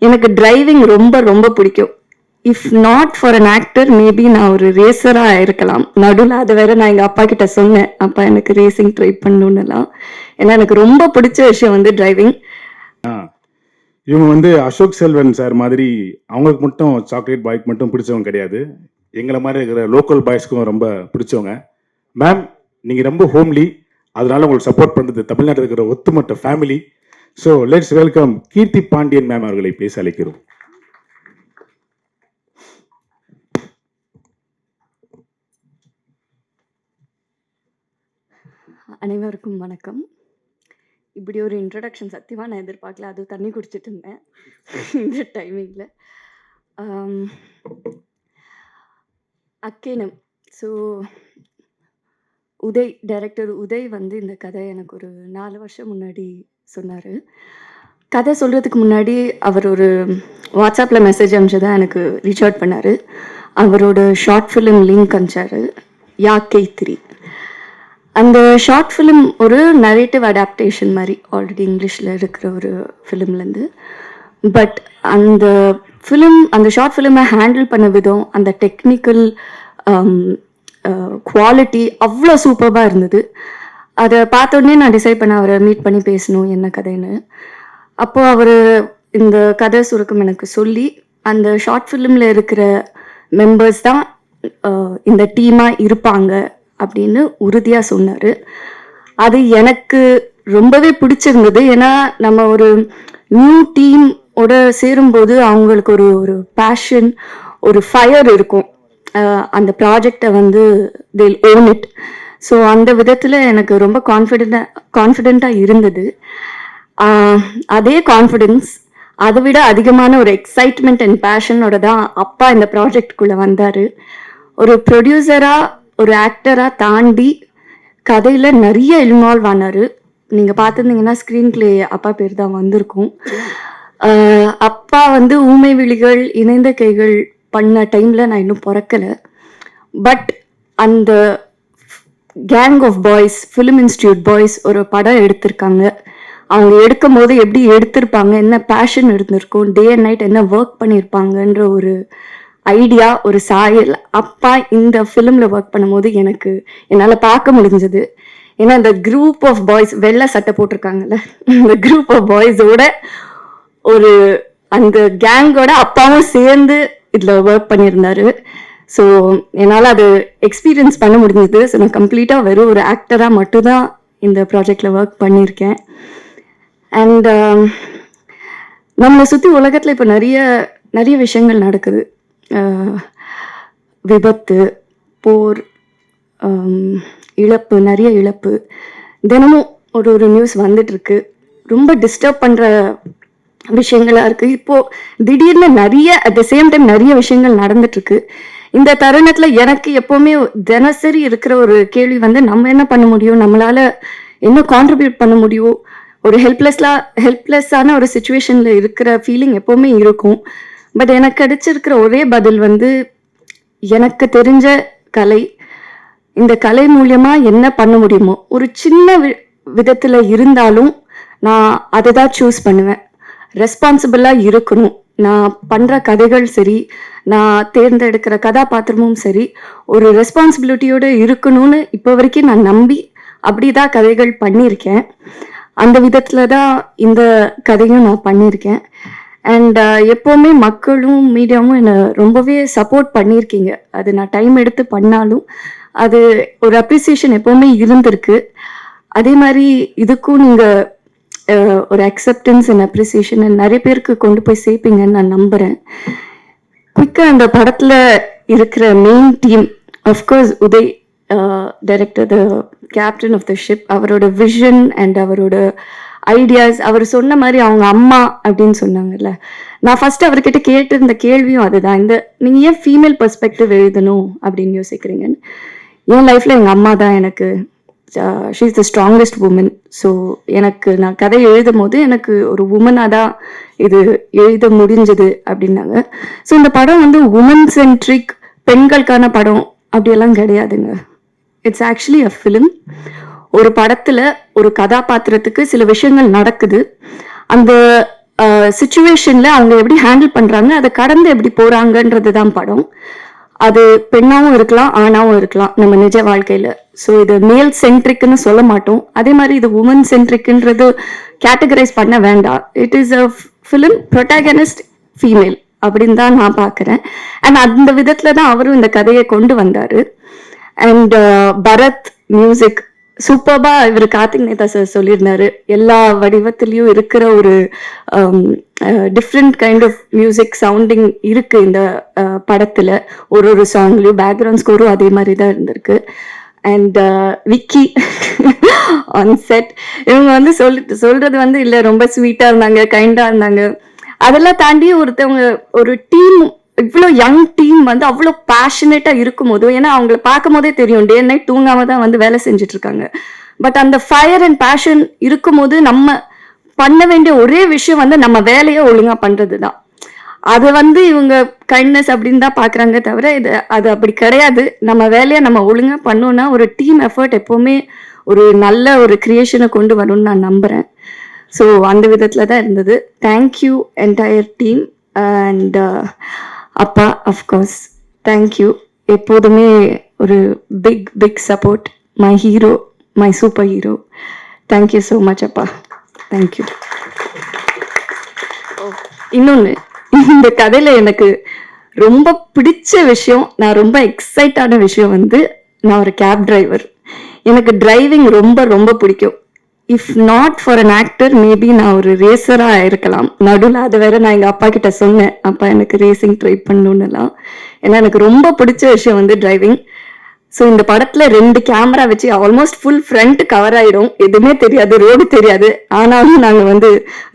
எனக்கு டிரைவிங் ரொம்ப ரொம்ப பிடிக்கும். If not for an actor maybe நான் ஒரு ரேசராக இருக்கலாம். நடுவில் அது வேற நான் எங்கள் அப்பா கிட்ட சொன்னேன், அப்பா எனக்கு ரேசிங் ட்ரை பண்ணணும்னுலாம். ஏன்னா எனக்கு ரொம்ப பிடிச்ச விஷயம் வந்து டிரைவிங். இவங்க வந்து அசோக் செல்வன் சார் மாதிரி அவங்களுக்கு மட்டும் சாக்லேட் பாய்க்கு மட்டும் பிடிச்சவங்க கிடையாது, எங்களை மாதிரி இருக்கிற லோக்கல் பாய்ஸ்க்கும் ரொம்ப பிடிச்சவங்க. மேம் நீங்கள் ரொம்ப ஹோம்லி, அதனால உங்களுக்கு சப்போர்ட் பண்ணுறது தமிழ்நாட்டில் இருக்கிற ஒத்துமொத்த family. So let's welcome Keerthi Pandian ma'am அவர்களை பேச அழைக்கிறோம். அனைவருக்கும் வணக்கம். இப்படி ஒரு இன்ட்ரடக்ஷன் சத்தியமாக நான் எதிர்பார்க்கல. அது தண்ணி குடிச்சிட்டு இருந்தேன் இந்த டைமிங்கில். அக்கேனம். ஸோ உதய், டைரக்டர் உதய் வந்து இந்த கதை எனக்கு ஒரு 4 வருஷம் முன்னாடி சொன்னார். கதை சொல்கிறதுக்கு முன்னாடி அவர் ஒரு வாட்ஸ்அப்பில் மெசேஜ் அனுப்பிச்சதான் எனக்கு ரீச் அவுட் பண்ணார். அவரோட ஷார்ட் ஃபிலிம் லிங்க் அனுப்பிச்சார், யாக்கை 3. அந்த ஷார்ட் ஃபிலிம் ஒரு நரேட்டிவ் அடாப்டேஷன் மாதிரி, ஆல்ரெடி இங்கிலீஷில் இருக்கிற ஒரு ஃபிலிம்லேருந்து. பட் அந்த ஃபிலிம், அந்த ஷார்ட் ஃபிலிமை ஹேண்டில் பண்ண விதம், அந்த டெக்னிக்கல் குவாலிட்டி அவ்வளோ சூப்பராக இருந்தது. அதை பார்த்தோடனே நான் டிசைட் பண்ண அவரை மீட் பண்ணி பேசணும் என்ன கதைன்னு. அப்போது அவர் இந்த கதை சுருக்கம் எனக்கு சொல்லி, அந்த ஷார்ட் ஃபிலிமில் இருக்கிற மெம்பர்ஸ் தான் இந்த டீமாக இருப்பாங்க அப்படின்னு உறுதியாக சொன்னார். அது எனக்கு ரொம்பவே பிடிச்சிருந்தது. ஏன்னா நம்ம ஒரு நியூ டீமோட சேரும்போது அவங்களுக்கு ஒரு ஒரு பேஷன், ஒரு ஃபயர் இருக்கும். அந்த ப்ராஜெக்டை வந்து they'll own it. ஸோ அந்த விதத்தில் எனக்கு ரொம்ப கான்ஃபிடெண்ட்டாக இருந்தது. அதே கான்ஃபிடென்ஸ், அதை விட அதிகமான ஒரு எக்ஸைட்மெண்ட் அண்ட் பேஷனோட தான் அப்பா இந்த ப்ராஜெக்டுக்குள்ளே வந்தார். ஒரு ப்ரொடியூசராக, ஒரு ஆக்டராக தாண்டி கதையில் நிறைய இன்வால்வ் ஆனார். நீங்கள் பார்த்துருந்தீங்கன்னா ஸ்க்ரீன் பிளே அப்பா பேர் தான் வந்திருக்கும். அப்பா வந்து ஊமை விழிகள், இணைந்த கைகள் பண்ண டைமில் நான் இன்னும் பிறக்கலை. பட் அந்த gang of boys, film institute boys ஒரு படம் எடுத்திருக்காங்க. அவங்க எடுக்கும் போது எப்படி எடுத்திருப்பாங்க, என்ன பேஷன் இருந்திருக்கும், டே அண்ட் நைட் என்ன ஒர்க் பண்ணியிருப்பாங்கன்ற ஒரு ஐடியா, ஒரு சாயல் அப்பா இந்த ஃபிலிமில் ஒர்க் பண்ணும்போது எனக்கு என்னால் பார்க்க முடிஞ்சது. ஏன்னா இந்த குரூப் ஆஃப் பாய்ஸ், வெள்ளை சட்டை போட்டிருக்காங்கல்ல, இந்த குரூப் ஆஃப் பாய்ஸோட ஒரு அந்த கேங்கோட அப்பாவும் சேர்ந்து இதில் ஒர்க் பண்ணியிருந்தாரு. ஸோ என்னால் அது எக்ஸ்பீரியன்ஸ் பண்ண முடிஞ்சது. ஸோ நான் கம்ப்ளீட்டாக வெறும் ஒரு ஆக்டராக மட்டும்தான் இந்த ப்ராஜெக்டில் ஒர்க் பண்ணியிருக்கேன். அண்ட் நம்மளை சுற்றி உலகத்தில் இப்போ நிறைய விஷயங்கள் நடக்குது. விபத்து, போர், இழப்பு, நிறைய இழப்பு, தினமும் ஒரு நியூஸ் வந்துட்டுருக்கு. ரொம்ப டிஸ்டர்ப் பண்ணுற விஷயங்களாக இருக்குது. இப்போது திடீர்னு நிறைய அட் த சேம் டைம் நிறைய விஷயங்கள் நடந்துட்டுருக்கு. இந்த தருணத்தில் எனக்கு எப்போவுமே தினசரி இருக்கிற ஒரு கேள்வி வந்து, நம்ம என்ன பண்ண முடியும், நம்மளால் என்ன கான்ட்ரிபியூட் பண்ண முடியும். ஒரு ஹெல்ப்லெஸ்ஸான ஒரு சுச்சுவேஷனில் இருக்கிற ஃபீலிங் எப்போவுமே இருக்கும். பட் எனக்கு கிடைச்சிருக்கிற ஒரே பதில் வந்து, எனக்கு தெரிஞ்ச கலை, இந்த கலை மூலியமாக என்ன பண்ண முடியுமோ ஒரு சின்ன விதத்தில் இருந்தாலும் நான் அதை தான் சூஸ் பண்ணுவேன். ரெஸ்பான்சிபிளாக இருக்கணும். நான் பண்ணுற கதைகள் சரி, நான் தேர்ந்தெடுக்கிற கதாபாத்திரமும் சரி, ஒரு ரெஸ்பான்சிபிலிட்டியோடு இருக்கணும்னு இப்போ வரைக்கும் நான் நம்பி அப்படி தான் கதைகள் பண்ணியிருக்கேன். அந்த விதத்தில் தான் இந்த கதையும் நான் பண்ணியிருக்கேன். அண்ட் எப்போவுமே மக்களும் மீடியாவும் என்னை ரொம்பவே சப்போர்ட் பண்ணியிருக்கீங்க. அது நான் டைம் எடுத்து பண்ணாலும் அது ஒரு அப்ரிசியேஷன் எப்போவுமே இருந்திருக்கு. அதே மாதிரி இதுக்கும் நீங்கள் ஒரு அக்செப்டன்ஸ் அண்ட் அப்ரிசியேஷன் நிறைய பேருக்கு கொண்டு போய் சேர்ப்பீங்கன்னு நான் நம்புகிறேன். குயிக்காக அந்த படத்தில் இருக்கிற main team, of course Uday director, the captain of the ship, அவரோட விஷன் அண்ட் அவரோட ஐடியாஸ். அவர் சொன்ன மாதிரி அவங்க அம்மா அப்படின்னு சொன்னாங்கல்ல, நான் ஃபர்ஸ்ட் அவர்கிட்ட கேட்டிருந்த கேள்வியும் அதுதான். நீங்கள் ஏன் ஃபீமேல் பெர்ஸ்பெக்டிவ் எழுதணும் அப்படின்னு யோசிக்கிறீங்கன்னு. என் லைஃப்பில் எங்கள் அம்மா தான் எனக்கு, she is the strongest woman. So எனக்கு நான் கதை எழுதும் போது எனக்கு ஒரு உமனாக தான் இது எழுத முடிஞ்சது அப்படின்னாங்க. ஸோ இந்த படம் வந்து உமன் சென்ட்ரிக், பெண்களுக்கான படம் அப்படியெல்லாம் கிடையாதுங்க. It's actually a film. ஒரு படத்தில் ஒரு கதாபாத்திரத்துக்கு சில விஷயங்கள் நடக்குது. அந்த சுச்சுவேஷன்ல அவங்க எப்படி ஹேண்டில் பண்றாங்க, அதை கடந்து எப்படி போறாங்கன்றது தான் படம். அது பெண்ணாவும் இருக்கலாம், ஆணாவும் இருக்கலாம் நம்ம நிஜ வாழ்க்கையில. ஸோ இது மேல் சென்ட்ரிக்னு சொல்ல மாட்டோம். அதே மாதிரி இது உமன் சென்ட்ரிக்ன்றது கேட்டகரைஸ் பண்ண வேண்டாம். It is a film protagonist female அப்படின்னு தான் நான் பார்க்குறேன். அண்ட் அந்த விதத்துல தான் அவரும் இந்த கதையை கொண்டு வந்தாரு. அண்ட் பரத் மியூசிக் சூப்பர்பா இவர் கார்த்திக் நேதா சார் சொல்லியிருந்தாரு. எல்லா வடிவத்திலையும் இருக்கிற ஒரு different kind of music sounding இருக்கு இந்த படத்துல. ஒரு சாங்லயும் பேக்ரவுண்ட் ஸ்கோரும் அதே மாதிரி தான் இருந்திருக்கு. அண்ட் விக்கி ஆன் செட் இவங்க வந்து சொல்றது வந்து இல்லை ரொம்ப ஸ்வீட்டா இருந்தாங்க, கைண்டா இருந்தாங்க. அதெல்லாம் தாண்டி ஒருத்தவங்க ஒரு டீம் இவ்வளோ யங் டீம் வந்து அவ்வளோ பேஷனேட்டா இருக்கும் போது, ஏன்னா அவங்கள பார்க்கும் போதே தெரியும் டே நைட் தூங்காம தான் வந்து வேலை செஞ்சுட்டு இருக்காங்க. பட் அந்த ஃபயர் அண்ட் பேஷன் இருக்கும் போது நம்ம பண்ண வேண்டிய ஒரே விஷயம் வந்து நம்ம வேலையை ஒழுங்கா பண்றது தான். அதை வந்து இவங்க கைண்ட்னஸ் அப்படின்னு தான் பாக்குறாங்க தவிர அது அப்படி கிடையாது. நம்ம வேலையை நம்ம ஒழுங்கா பண்ணோம்னா ஒரு டீம் எஃபர்ட் எப்பவுமே ஒரு நல்ல ஒரு கிரியேஷனை கொண்டு வரும்னு நான் நம்புறேன். ஸோ அந்த விதத்துல தான் இருந்தது. தேங்க்யூ என்டையர் டீம் அண்ட் அப்பா அஃப்கோர்ஸ் தேங்க்யூ. எப்போதுமே ஒரு big support. My hero, my super hero. Thank you so much அப்பா. தேங்க்யூ. இன்னொன்று, இந்த கதையில எனக்கு ரொம்ப பிடிச்ச விஷயம், நான் ரொம்ப எக்ஸைட்டான விஷயம் வந்து நான் ஒரு கேப் டிரைவர். எனக்கு டிரைவிங் ரொம்ப ரொம்ப பிடிக்கும். If not for an actor maybe நான் ஒரு ரேசரா இருக்கலாம். நடுவில் அது வேற நான் எங்க அப்பா கிட்ட சொன்னேன், அப்பா எனக்கு ரேசிங் ட்ரை பண்ணணும்னுலாம். ஏன்னா எனக்கு ரொம்ப பிடிச்ச விஷயம் வந்து டிரைவிங். ஸோ இந்த படத்துல 2 கேமரா வச்சு ஆல்மோஸ்ட் ஃபுல் ஃப்ரண்ட் கவர் ஆயிடும். எதுவுமே தெரியாது, ரோடு தெரியாது. ஆனாலும் நாங்க வந்து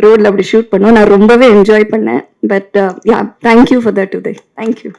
ரோட்ல அப்படி ஷூட் பண்ணோம். நான் ரொம்பவே என்ஜாய் பண்ணேன். But yeah, thank you for that today. Thank you.